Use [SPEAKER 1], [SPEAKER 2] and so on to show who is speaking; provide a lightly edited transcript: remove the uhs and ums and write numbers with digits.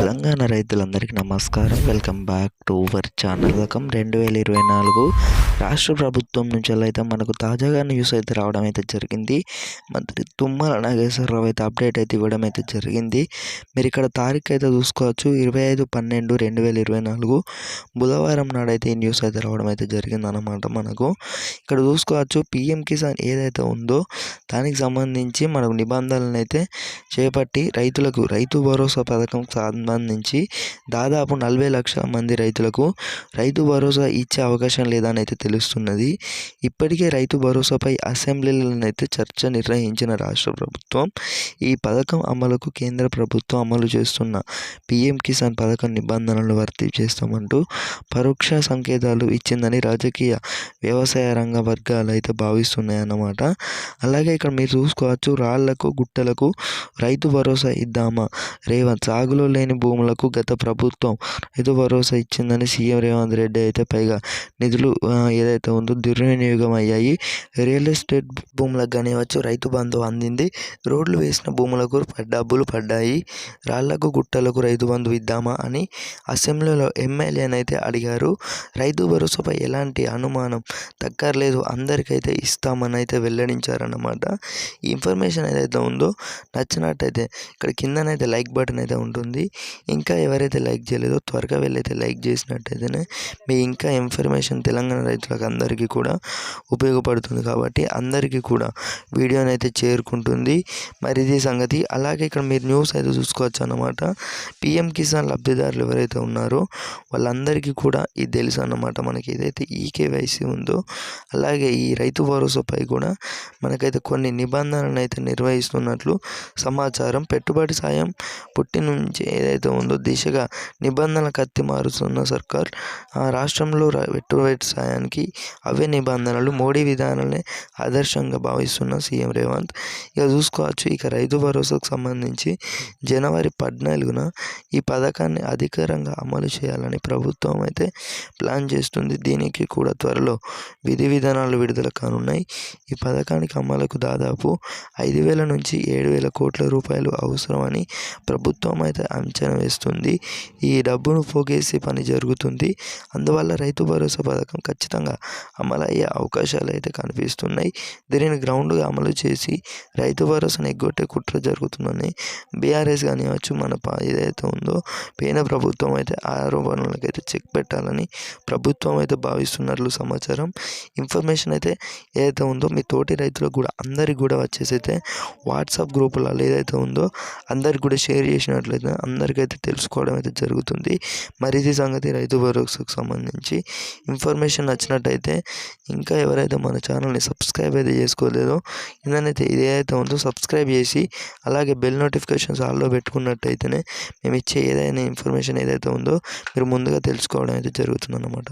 [SPEAKER 1] తెలంగాణ రైతులందరికీ నమస్కారం. Welcome back to our channel. 2024 రాష్ట్ర ప్రభుత్వం నుంచి అయితే మనకు తాజాగా న్యూస్ అయితే రావడం అయితే జరిగింది. మంత్రి తుమ్మల నాగేశ్వరరావు అయితే అప్డేట్ అయితే ఇవ్వడం అయితే జరిగింది. మీరు ఇక్కడ తారీఖు అయితే చూసుకోవచ్చు, 25/12/2024 బుధవారం నాడైతే ఈ న్యూస్ అయితే రావడం అయితే జరిగింది అన్నమాట. మనకు ఇక్కడ చూసుకోవచ్చు, పిఎం కిసాన్ ఏదైతే ఉందో దానికి సంబంధించి మనకు నిబంధనలను అయితే చేపట్టి రైతు భరోసా పథకం సంబంధించి దాదాపు 40 లక్షల మంది రైతులకు రైతు భరోసా ఇచ్చే అవకాశం లేదని అయితే తెలుస్తున్నది. ఇప్పటికే రైతు భరోసాపై అసెంబ్లీలో అయితే చర్చ నిర్వహించిన రాష్ట్ర ప్రభుత్వం ఈ పథకం అమలుకు కేంద్ర ప్రభుత్వం అమలు చేస్తున్న పిఎం కిసాన్ పథకం నిబంధనలు వర్తించేస్తామంటూ పరోక్ష సంకేతాలు ఇచ్చిందని రాజకీయ వ్యవసాయ రంగ వర్గాలు అయితే భావిస్తున్నాయన్నమాట. అలాగే ఇక్కడ మీరు చూసుకోవచ్చు, రాళ్లకు గుట్టలకు రైతు భరోసా ఇద్దామా, రేవంత్ సాగులో లేని భూములకు గత ప్రభుత్వం రైతు భరోసా ఇచ్చిందని సీఎం రేవంత్ రెడ్డి అయితే పైగా నిధులు ఏదైతే ఉందో దుర్వినియోగం అయ్యాయి. రియల్ ఎస్టేట్ భూములకు కానివచ్చు రైతు బంధు అందింది. రోడ్లు వేసిన భూములకు డబ్బులు పడ్డాయి. రాళ్లకు గుట్టలకు రైతు బంధు ఇద్దామా అని అసెంబ్లీలో ఎమ్మెల్యేనైతే అడిగారు. రైతు భరోసాపై ఎలాంటి అనుమానం తగ్గలేదు, అందరికైతే ఇస్తామని అయితే వెల్లడించారన్నమాట. ఈ ఇన్ఫర్మేషన్ ఏదైతే ఉందో నచ్చినట్టయితే ఇక్కడ కిందనైతే లైక్ బటన్ అయితే ఉంటుంది. ఇంకా ఎవరైతే లైక్ చేయలేదో త్వరగా వెళ్ళైతే లైక్ చేసినట్టయితేనే మీ ఇంకా ఇన్ఫర్మేషన్ తెలంగాణ రైతులకు అందరికీ కూడా ఉపయోగపడుతుంది. కాబట్టి అందరికీ కూడా వీడియోని అయితే చేరుకుంటుంది. మరి ఇది సంగతి. అలాగే ఇక్కడ మీరు న్యూస్ అయితే చూసుకోవచ్చు అన్నమాట. పిఎం కిసాన్ లబ్ధిదారులు ఎవరైతే ఉన్నారో వాళ్ళందరికీ కూడా ఇది తెలుసు అన్నమాట. మనకి ఏదైతే ఈకేవైసీ ఉందో అలాగే ఈ రైతు భరోసాపై కూడా మనకైతే కొన్ని నిబంధనలను అయితే నిర్వహిస్తున్నట్లు సమాచారం. పెట్టుబడి సాయం పుట్టి నుంచి ఏదైతే ఉందో దిశగా నిబంధనల కత్తి మారుతున్న సర్కార్ రాష్ట్రంలో పెట్టుబడి సాయానికి అవే నిబంధనలు, మోడీ విధానాలనే ఆదర్శంగా భావిస్తున్న సీఎం రేవంత్. ఇక చూసుకోవచ్చు, ఇక రైతు భరోసాకు సంబంధించి జనవరి 14న ఈ పథకాన్ని అధికారంగా అమలు చేయాలని ప్రభుత్వం అయితే ప్లాన్ చేస్తుంది. దీనికి కూడా త్వరలో విధి విధానాలు విడుదల కానున్నాయి. ఈ పథకానికి అమలుకు దాదాపు 5,000 నుంచి 7,000 కోట్ల రూపాయలు అవసరమని ప్రభుత్వం అయితే అంచనా వేస్తుంది. ఈ డబ్బును పోగేసే పని జరుగుతుంది. అందువల్ల రైతు భరోసా పథకం ఖచ్చితంగా అమలయ్యే అవకాశాలు అయితే కనిపిస్తున్నాయి. దీనిని గ్రౌండ్గా అమలు చేసి రైతు భరోసాను ఎగ్గొట్టే కుట్ర జరుగుతుందని బీఆర్ఎస్ కానివచ్చు మన ఏదైతే ఉందో పేద ప్రభుత్వం అయితే ఆరోపణలకైతే చెక్ పెట్టాలని ప్రభుత్వం అయితే భావిస్తున్నట్లు సమాచారం. ఇన్ఫర్మేషన్ అయితే ఏదైతే ఉందో మీ తోటి రైతులకు కూడా అందరికి కూడా వచ్చేసి అయితే వాట్సాప్ గ్రూపులలో ఏదైతే ఉందో అందరికి కూడా షేర్ చేసినట్లయితే అందరికైతే తెలుసుకోవడం అయితే జరుగుతుంది. మరి ఇది సంగతి రైతు భరోసాకు సంబంధించి. ఇన్ఫర్మేషన్ నచ్చినట్టయితే ఇంకా ఎవరైతే మన ఛానల్ని సబ్స్క్రైబ్ అయితే చేసుకోలేదో ఇదనైతే ఇదేదైతే ఉందో సబ్స్క్రైబ్ చేసి అలాగే బెల్ నోటిఫికేషన్స్ ఆల్లో పెట్టుకున్నట్టయితేనే మేము ఇచ్చే ఏదైనా ఇన్ఫర్మేషన్ ఏదైతే ఉందో మీరు ముందుగా తెలుసుకోవడం అయితే జరుగుతుంది అన్నమాట.